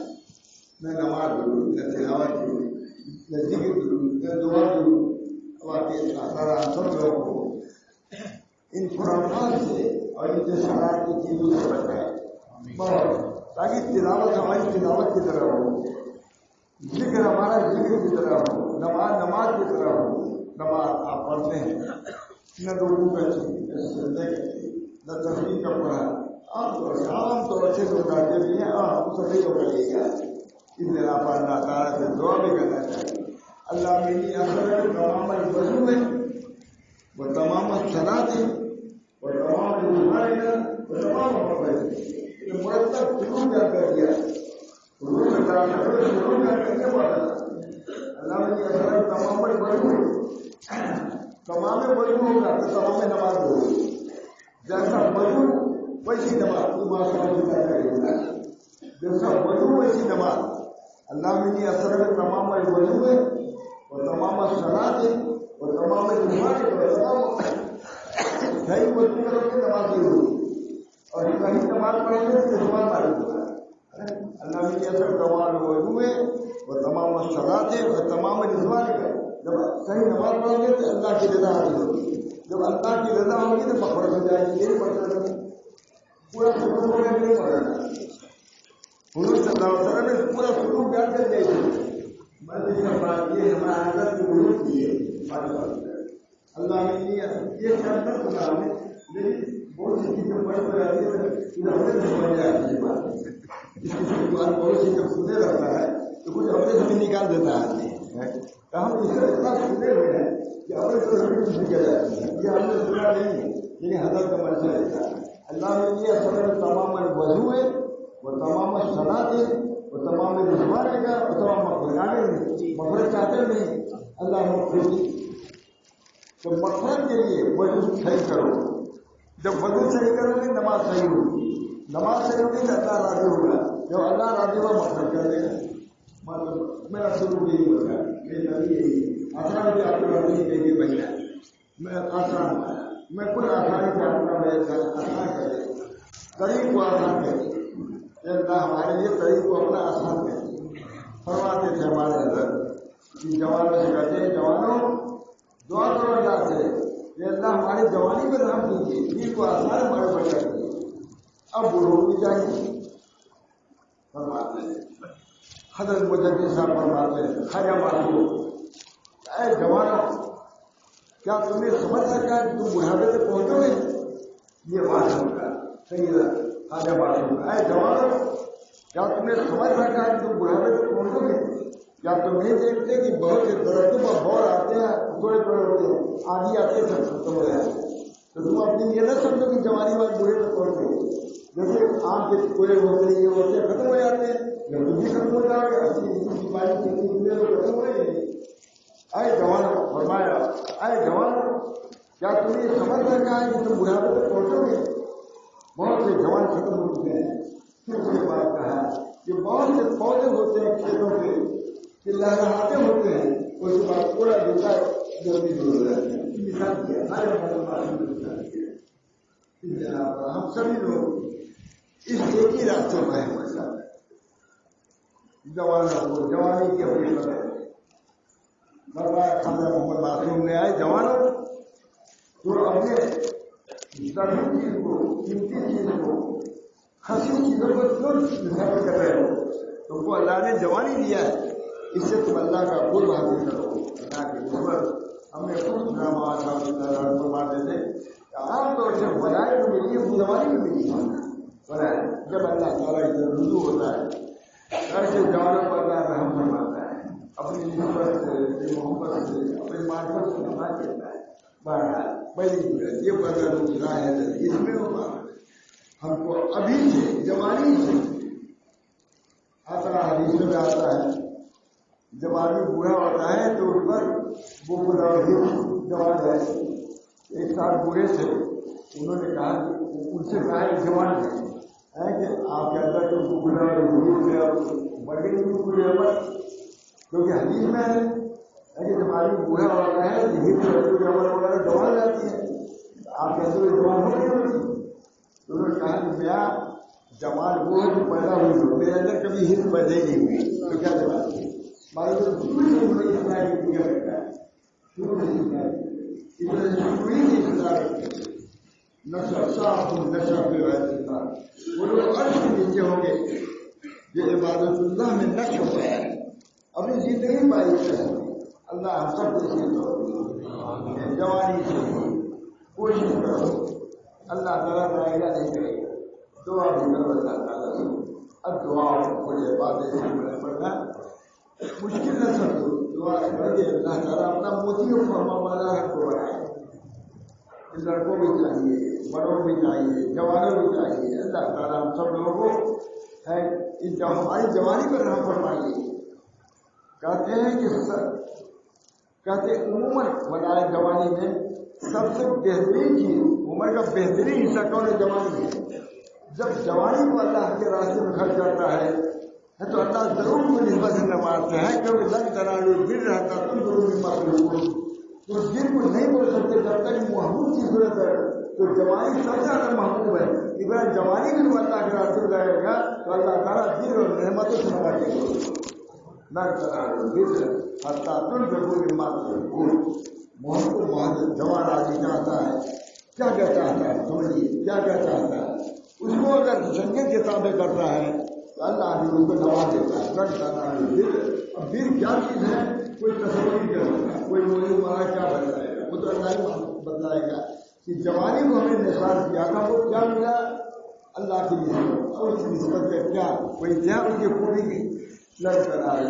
میں نماز دوں نہ تلاوت دوں نہ ذکر دوں نہ دعا دوں. واقعی سارا سب لوگوں کو ان خرافات سے اور انتشارات کی چیزوں سے بچائے بہت تاکہ تلاوت ہماری تلاوت کی طرح ہو ذکر ہمارا ذکر کی طرح ہو نماز کی طرح ہو. نماز آپ پڑھتے ہیں نہ لوگوں کا نہ تصویر کا پڑھا عام طور سے لوگ آتے بھی ہیں اور ہم سبھی کو کرے گا اس بنا پر اللہ تعالیٰ سے دعا بھی کرنا چاہیے. اللہ میری اثر تمام وضو ہے وہ تمام صلاۃ ہے وہ تمام وہ تمام مرتب شروع کر دیا شروع کر کے اللہ میری اثر تمام وضو تمام وضو ہوگا تو تمام نماز ہوگی. جیسا وضو ویسی نماز جیسا وضو ویسی نماز. اللہ میری اثر میں تمام وضو ہے اور تمام صلاۃ ہے اور تمام صحیح وضو کرو گے نماز نہیں ہوگی اور صحیح نماز پڑھیں گے تو نماز معلوم ہوگا. اللہ میری اثر تمام وضو ہے اور تمام صلاۃ ہے اور تمام رضوان ہے. جب صحیح نماز پڑھو گے تو اللہ کی رضا حاصل ہوگی. جب اللہ کی رضا ہوگی تو مغفرت ہو جائے گی. یہ پڑھنا پورا سلوک ہو گیا نہیں پڑھنا. حضور صلی اللہ علیہ وسلم نے پورا سلوک بیان کر دیا. میں بات یہ ہمارا حضرت کی ضرورت کی ہے. اللہ نے یہ شاندار سنا ہمیں لیکن بہت سی چیزیں پڑھ کر آتی ہے ہمیں سمجھ آتی ہے بات. اس کی بات بہت سی جب سنے رہتا ہے تو کچھ اپنے سے بھی نکال دیتا ہے. ہم اس سے اتنا سنے ہوئے ہیں کہ اپنے سے بھی کچھ نکل جاتی ہے. یہ ہم نے سنا نہیں لیکن حضرت کا منشا دیتا ہے. اللہ نے یہ اثر تمام وضو ہے وہ تمام صلاۃ ہے وہ تمام رضوان کا اور تمام مغفرت چاہتے نہیں. اللہ مغفرت تو مغفرت کے لیے وضو صحیح کرو. جب وضو صحیح کرو گے نماز صحیح ہوگی. نماز صحیح ہوگی تو اللہ راضی ہوگا. جب اللہ راضی ہوگا مغفرت کر دے گا. مطلب میرا شروع یہی ہوگا. میری نبی یہی آسان بھی آپ کو راضی کے لیے بھیا میں آسان میں کچھ آسانی سے آپ کا میرے ساتھ آسان کر دے طریق کو آسان کر دے. اللہ ہمارے لیے طریق کو اپنا آسان کر دے. فرماتے تھے ہمارے اندر جوانوں سے کہتے ہیں جوانوں دعا کرو اللہ سے کہ اللہ ہماری جوانی میں رحم کیجیے. دین کو آسان ہمارے پر کر دیجیے. اب بوڑھوں بھی چاہیے. فرماتے ہیں حضرت مجلس صاحب فرماتے ہیں خواجہ معصوم اے جوانوں کیا تم نے سمجھ رکھا ہے کہ تم بڑھاپے تک پہنچو گے. یہ بات ہوگا صحیح ہے. خواجہ معصوم اے جوانوں کیا تم نے سمجھ رکھا ہے کہ تم بڑھاپے تک پہنچو گے. کیا تم نہیں دیکھتے کہ بہت سے درختوں پر بور آتے ہیں تھوڑے تھوڑے ہوتے ہیں آدھی آتے ہیں سب ختم ہو جاتے ہیں. تو تم اپنی یہ نہ سمجھو کہ جوانی والے بوڑھے تک پہنچ گئے. جیسے آم کے پورے ہوتے ہیں یہ ہوتے ہیں ختم ہو جاتے ہیں جب تم بھی ختم ہو جاؤ گے اپنی بیماری تو ختم ہو جائے گی. اے جوانوں فرمایا اے جوانوں کیا تم یہ سمجھ رکھا ہے کہ تم بڑھاپے تک پہنچو گے. بہت سے جوان ختم ہو چکے ہیں. پھر اس کے بعد کہا کہ بہت سے پودے ہوتے ہیں کھیتوں کے کہ لہراتے ہوتے ہیں اس کے بعد پورا جوتا جلدی دور ہو جاتے ہیں. مثال کیا ہم سبھی لوگ اس ایک ہی راستوں پر ہیں. مطلب جوانوں کو جوانی کی اپنی ہے محمد معصوم نے آئے جوانوں تو اپنے ضروری چیز کو قیمتی چیز کو حسین چیزوں کو کیوں نصب کر رہے ہو. تم کو اللہ نے جوانی دیا ہے اس سے تم اللہ کا قرب حاصل کرو. اللہ کے قربت ہم نے خود فرماتے تھے عام طور سے بلائے کو ملی ہے جوانی میں ملی ہے. جب اللہ تعالیٰ کی رجوع ہوتا ہے ایسے جوانوں پر اللہ رحم فرماتا ہے. اپنی نسبت سے محبت سے اپنی معرفت سے نماز کرتا ہے. پہلی یہ بدل راہ ہے اس میں ہوگا ہم کو ابھی سے جوانی سے آتا حدیث میں آتا ہے. جب آدمی بوڑھا ہوتا ہے تو اس پر وہ جوان ہے. ایک سال بوڑھے تھے انہوں نے کہا ان سے کہا کہ جوان ہے کہ آپ کے اندر جو بوڑھا بڑے بوڑھے عمر کیونکہ حدیث میں ہے کہ جب آدمی بوڑھا ہوتا ہے عمر وغیرہ جوان جاتی ہے آپ کے اندر جوان ہو نہیں ہوتی. تو انہوں نے کہا کہ میاں جوان وہ جو پیدا ہوئی ہو میرے اندر کبھی ہند پیدا ہی نہیں ہوئی تو کیا جوان ہے. ہمارے تو شروع سے بڑی اصلاح کی پوجا کرتا ہے. شروع سے شروع ہی اصلاح کرتے ہیں. نشہ صاف نشہ پہ وہ لوگ عرش کے نیچے ہوں گے. یہ عبادت اللہ میں نقش ہو گیا ہے. اپنی زندگی پائی ہے. اللہ ہم سب سے جوانی سے کوشش کرو. اللہ تعالیٰ کا نہیں کرے گا. دعا بھی کرو اللہ تعالیٰ سے. اب دعا کوئی عبادت سے بڑے پڑنا مشکل نہ سمجھو. دعا کریے اللہ تعالیٰ اپنا موتی و فرما والا ہے کو بنائے. لڑکوں بھی چاہیے, بڑوں بھی چاہیے, جوانوں بھی چاہیے. اللہ تعالیٰ ہم سب لوگوں کو ہے ہماری جوانی پر رحم فرمائیے. کہتے ہیں کہ عموماً بنائے جوانی میں سب سے بہترین چیز, عمر کا بہترین حصہ کون ہے؟ جوانی ہے. جب جوانی کو اللہ کے راستے میں خرچ کرتا ہے تو اللہ ضرور کو نسبت سے نوازتے ہیں, کیونکہ لگ طرح گر رہتا تم ضرور نسبت تو دل کو نہیں بول سکتے جب تک محبوب کی ضرورت ہے. تو جوانی سب سے زیادہ محبوب ہے. اگر جوانی بھی وہ اللہ کے راستے میں لگے گا تو اللہ تعالیٰ دل اور نعمتوں سے نوازے گا. محمد جوان آدمی چاہتا ہے, کیا چاہتا ہے سمجھیے, کیا چاہتا ہے. اس کو اگر سنگت کے تابع کرتا ہے تو اللہ بھی اس کو نواز دیتا ہے. اب دل کیا چیز ہے کوئی تصور نہیں کر سکتا. کوئی مولی مارا کیا بتلائے گا, وہ تو اللہ ہی بتلائے گا. کہ جوانی کو ہمیں نثار کیا تھا وہ کیا ملا اللہ کی نسبت, اور اس نسبت کا کیا کوئی انتہا ان کی پوری کی لڑ کر آئے.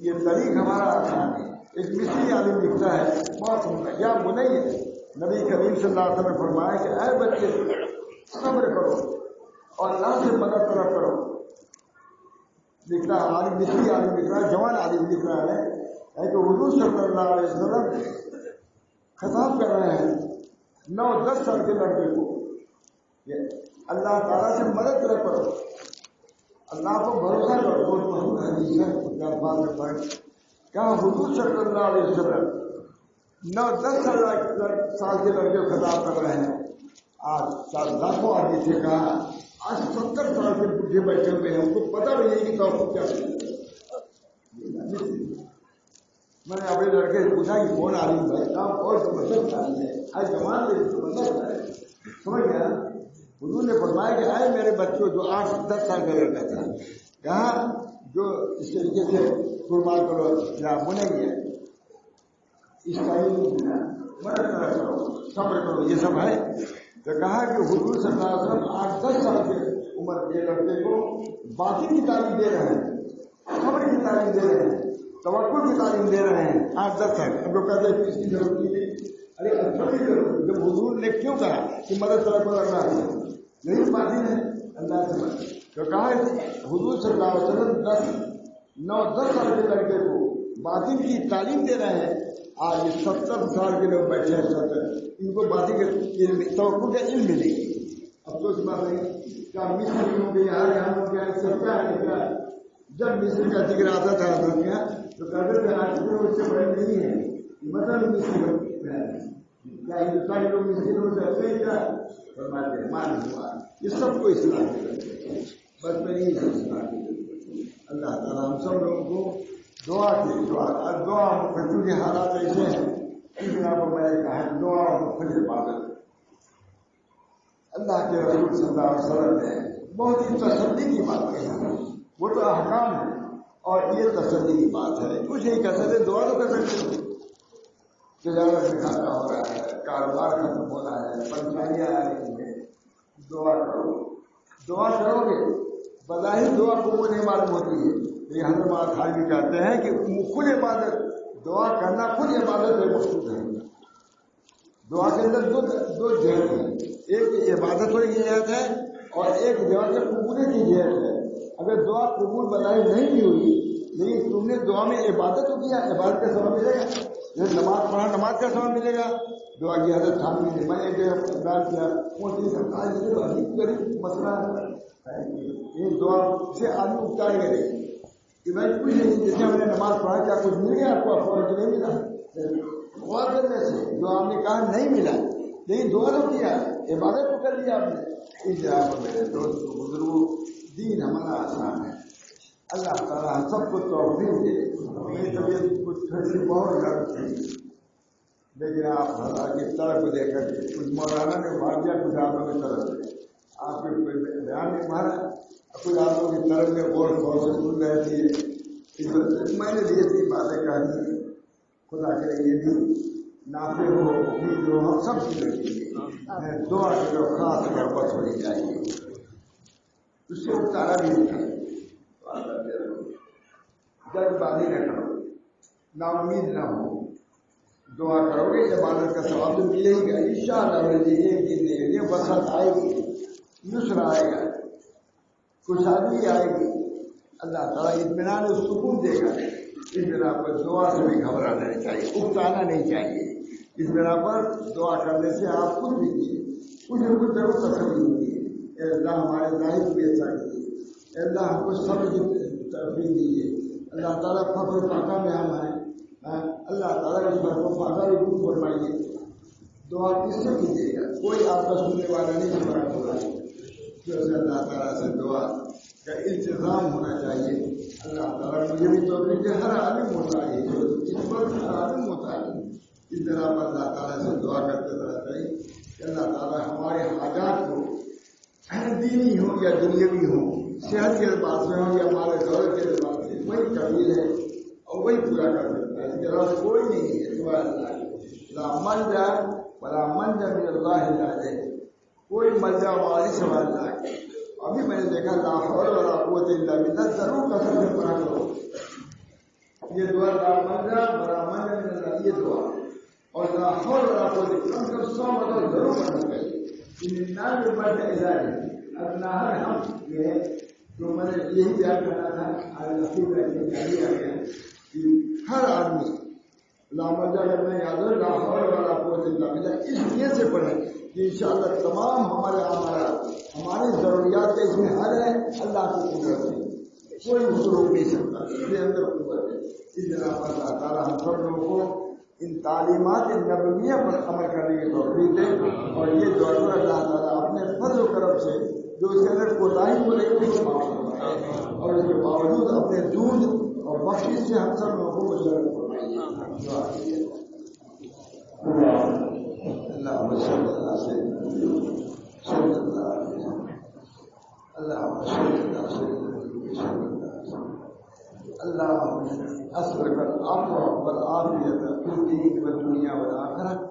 یہ طریق ہمارا آسان ہے. ایک مصری عالم لکھتا ہے بہت سنتا کیا وہ نہیں ہے. نبی کریم صلی اللہ علیہ وسلم نے فرمایا کہ اے بچے صبر کرو اور اللہ سے مدد طلب کرو. لکھتا ہے عالم, مصری عالم لکھ رہا ہے, جوان عالم لکھ رہا ہے کہ حضور صلی اللہ علیہ وسلم خطاب کر رہے ہیں 9-10 سال کے لڑکے کو, اللہ تعالیٰ سے مدد طلب کرو, اللہ کو بھروسہ کرو. بہت مشہور حدیث ہے کیا حضور صلی اللہ علیہ وسلم 9-10 سال کے لڑکے کو خطاب کر رہے ہیں. آج لاکھوں آدمی سے کہا آج 70 سال کے بوڑھے بیٹھے ہوئے ہیں, ان کو پتہ بھی نہیں کہ توقع کیا ہے. میں نے اپنے لڑکے سے پوچھا کہ کون عالم بھائی صاحب اور زبردست عالم ہے, آج جوان سے زبردست ہے. سمجھ گیا. حضور نے فرمایا کہ آئے میرے بچوں جو 8-10 سال کا لڑکا تھا, کہاں جو اس طریقے سے قربان کرو یا بنے گیا اس ٹائم مدد کرو صبر کرو یہ سب ہے. تو کہا کہ حضور صلی اللہ علیہ وسلم 8-10 سال کے عمر کے لڑکے کو باطن کی تعلیم دے رہے ہیں, صبر کی تعلیم دے رہے ہیں, توکل کی تعلیم دے رہے ہیں. 8-10 سال اب لوگ کہتے ہیں اس کی ضرورت نہیں. ارے جب حضور نے کیوں کہا کہ مدد طلب کرو اللہ سے, نہیں باطن ہے اللہ سے مدد. تو کہا حضور صلی اللہ علیہ وسلم 9-10 سال کے لڑکے کو باطن کی تعلیم دے رہے ہیں. آج 70 سال کے لوگ بیٹھے ہیں, ان کو باطن کے علم توقع کا علم ملے گی. اب تو اس بات نہیں کیا مصر ہوں گے یہاں ہوں گے سب کیا ہے کیا. جب مصر کا ذکر آتا تھا دنیا تو کہتے تھے آج اس سے بڑے نہیں ہے مطلب مصر کیا ہندوستانی لوگ مصری لوگ سے ایسے ہی کیا فرماتے ہیں مان ہوا. یہ سب کو اصلاح بس میں نہیں سمجھتا. اللہ تعالیٰ ہم سب لوگوں کو دعا کی دعا مفجر کے حالات ایسے ہیں اس بنا پر میں نے کہا دعا مفجر عبادت. اللہ کے رسول صلی اللہ علیہ وسلم نے بہت ہی تسلی کی بات کہی. وہ تو احکام ہے اور یہ تسلی کی بات ہے. کچھ نہیں کر سکتے, دعا تو کر سکتے. تجارت میں گھاٹا ہو رہا ہے, کاروبار ختم ہو رہا ہے, پریشانیاں آ رہی ہیں, دعا کرو. دعا کرو گے بظاہر دعا کو وہ نہیں معلوم ہوتی ہے. یہ حضرت خالی بھی کہتے ہیں کہ خود عبادت, دعا کرنا خود عبادت ہے مقصود ہے. دعا کے اندر دو جہت ہیں, ایک عبادت ہونے کی جہت ہے اور ایک دعا کے قبول کی جہت ہے. اگر دعا قبول بظاہر نہیں بھی ہوئی لیکن تم نے دعا میں عبادت تو کیا, عبادت کا ثواب ملے گا. جیسے نماز پڑھا نماز کا ثواب ملے گا. دعا کی حضرت خانوی نے میں نے جو اقدار کیا وہ عجیب غریب مسئلہ ہے. یہ دعا سے آدمی اگتا ہے کہ بھائی کچھ نہیں, جیسے ہم نے نماز پڑھا کیا کچھ مل گیا آپ کو, فوراً نہیں ملا. دعا کرنے سے جو آپ نے کہا نہیں ملا لیکن دعا تو کیا, عبادت تو کر لیا آپ نے. اس جگہ پر میرے دوست بزرگوں دین ہمارا آسان ہے. اللہ تعالیٰ ہم سب کو توفیق دے. میری طبیعت کچھ تھوڑی بہت زیادہ تھی لیکن آپ کی طرف کو دے کر کچھ مولانا نے واقعہ کچھ آپ لوگوں کی طرف سے آپ کے کوئی بیان نہیں مارا, کچھ آپ لوگوں کی طرف میں غور سے سن رہے تھے. میں نے بھی ایسی باتیں کہی, خدا کرے یہ بھی نافع ہو مفید ہو ہم سب کی لگے دعا کرو خاص محبت ہونی چاہیے اس سے اتارا بھی ہوتا ہے جلد بازی نہ کرو نا امید نہ ہو دعا کرو گے عبادت کا ثواب تو ملے ہی گا انشاءاللہ ایک دن نہیں یہ برسات آئے گی نصر آئے گا خوشحالی آئے گی اللہ تعالیٰ اطمینان و سکون دے گا اس بنا پر دعا سے بھی گھبرانا نہیں چاہیے اکتانا نہیں چاہیے اس بنا پر دعا کرنے سے آپ خود دیجیے کچھ نہ کچھ ضرور تسلی ہوتی ہے اے اللہ ہمارے ظاہر کو بھی اچھا کیجیے اے اللہ ہم کو صبر کی توفیق دیجیے اللہ تعالیٰ فخر فاقہ میں ہم ہیں اللہ تعالیٰ اس پر کو فاقہ بھی خوب فرمائیے دعا کس سے کیجیے گا کوئی آپ کا سننے والا نہیں سنا ہوگا جو اللہ تعالیٰ سے دعا کا انتظام ہونا چاہیے اللہ تعالیٰ مجھے بھی تو ہر عالم ہوتا ہے جو اس پر ہر عالم ہوتا ہے اس طرح پر اللہ تعالیٰ سے دعا کرتے رہنا چاہیے کہ اللہ تعالیٰ ہمارے حاجات کو دینی ہو یا دنیاوی ہو صحت کے اعتبار سے ہو یا ہمارے دولت کے اعتبار سے وہی قبیل ہے اور وہی پورا کر سکتا ہے اس کے علاوہ کوئی نہیں ہے دعا اللہ من جائے بلا من جائے میرے اللہ جائے کوئی ملجا والی سوال نہ ہے ابھی میں نے دیکھا لا حول ولا قوت الا باللہ ضرور کثرت سے پڑھا کرو یہ دعا لا ملجا بلا من جائے میرے اللہ یہ دعا اور لا حول ولا قوت کم سے کم 100 مرتبہ ضرور پڑھنا چاہیے نام پر اظہار اپنا ہر ہم یہ جو میں نے یہی بیان کرنا تھا نصیب رکھنے چاہیے آ گیا کہ ہر آدمی لامجا کرنا یاد ہو لا حول ولا قوت الا باللہ اس نیت سے پڑھیں کہ انشاءاللہ تمام ہمارے اعمال ہماری ضروریات کا اس میں حل ہے اللہ کی قدرت ہے کوئی اس کو روک نہیں سکتا اس کے اندر قدرت ہے اس بنا پر اللہ تعالیٰ ہم سب لوگوں کو ان تعلیمات نبویہ پر عمل کرنے کی توفیق دے اور یہ دعا اللہ تعالیٰ اپنے فضل و کرم سے جو اس کے اندر کوتاہی کو لے کر معاف فرمائے اور اس کے باوجود اپنے دودھ اور بخشش سے ہم سب لوگوں کو مشرف فرمائیے اللهم صل على سيدنا صلى الله عليه وسلم اللهم صل على سيدنا اللهم أسألك العفو والعافية في الدين والدنيا والآخرة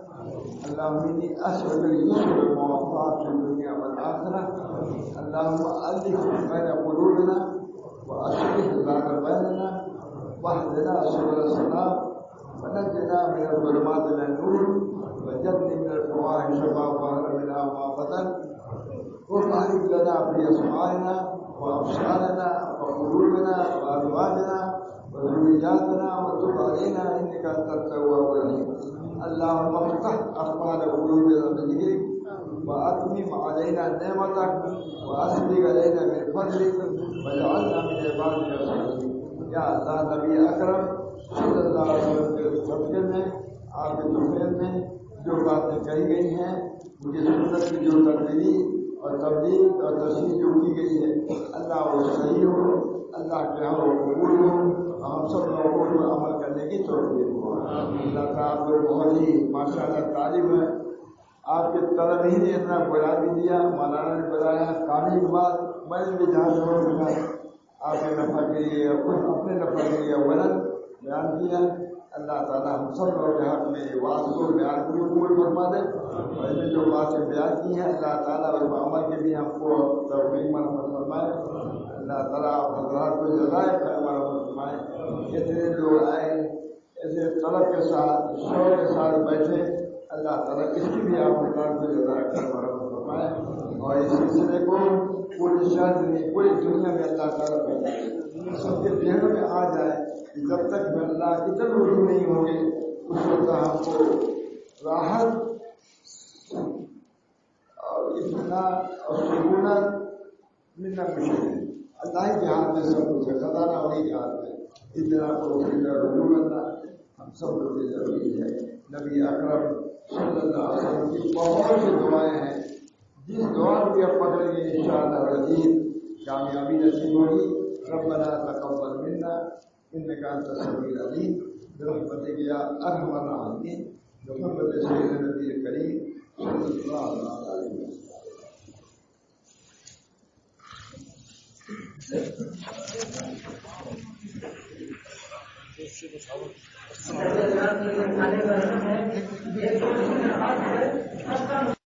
اللهم إني أسألك اليسر والموافقة في الدنيا والآخرة اللهم ألف بين قلوبنا وأصلح ذات بيننا واهدنا سبل السلام ونجنا من الظلمات إلى النور وجنبنا من الفواحش ما ظهر منها وما بطن وبارك لنا في أسماعنا وأبصارنا وقلوبنا وأزواجنا وذرياتنا وتب علينا إنك أنت التواب الرحيم اللهم افتح أقبال قلوبنا بذكرك وأتمم علينا نعمتك وأسبغ علينا من فضلك واجعلنا من عبادك الصالحين یا اللہ نبی اکرم صلی اللہ علیہ وسلم کے صدقے میں آپ کے تحفے میں جو باتیں کہی گئی ہیں مجھے سنت کی جو تبدیلی اور تبدیل اور تشریح جو کی گئی ہے اللہ وہ صحیح ہو اللہ کے ہم قبول ہو ہم سب لوگوں کو عمل کرنے کی توفیق ہو اللہ کا آپ کو بہت ہی ماشاء اللہ تعلیم ہے آپ کے طلب ہی نے اتنا بلا بھی دیا مولانا نے بتایا کامل بات میں نے بھی جہاں ضرور ملا آپ کے نفع کے لیے خود اپنے نفع کے لیے ولد بیان کیا اللہ تعالیٰ ہم سب لوگ کے حق میں بات کو بیان کو بھی قبول فرما دے اور اس میں جو باتیں بیان کی ہیں اللہ تعالیٰ اور عمل کے بھی ہم کو توفیق مرحمت فرمائے اللہ تعالیٰ آپ حضرات کو جزائے خیر مرحمت فرمائے اتنے لوگ آئے ایسے طلب کے ساتھ شوق کے ساتھ بیٹھے اللہ تعالیٰ اس کی بھی آپ حضرات کو جزائے خیر مرحمت فرمائے اور اس سلسلے کو پوری شہر میں پوری دنیا میں اللہ تعالیٰ پیدا سب کے ذہنوں میں آ جائے کہ جب تک میں اللہ کی طرف رجوع نہیں ہوں گے اس وقت ہم کو راحت اور اطمینان اور سکونت ملنا مشکل ہے اللہ کے ہاتھ میں سب کچھ ہے خزانہ انہیں کے ہاتھ میں اس طرح کو رجوع کرنا ہم سب لوگ کی ضروری ہے نبی اکرم صلی اللہ علیہ وسلم کی بہت سی دعائیں ہیں جس دعا کو بھی آپ پکڑیں گے انشاءاللہ العزیز کامیابی نصیب ہوگی ربنا تقبل منا انک انت السمیع العلیم برحمتک یا ارحم الراحمین محمد سیدنا نبی کریم صلی اللہ علیہ وسلم ہے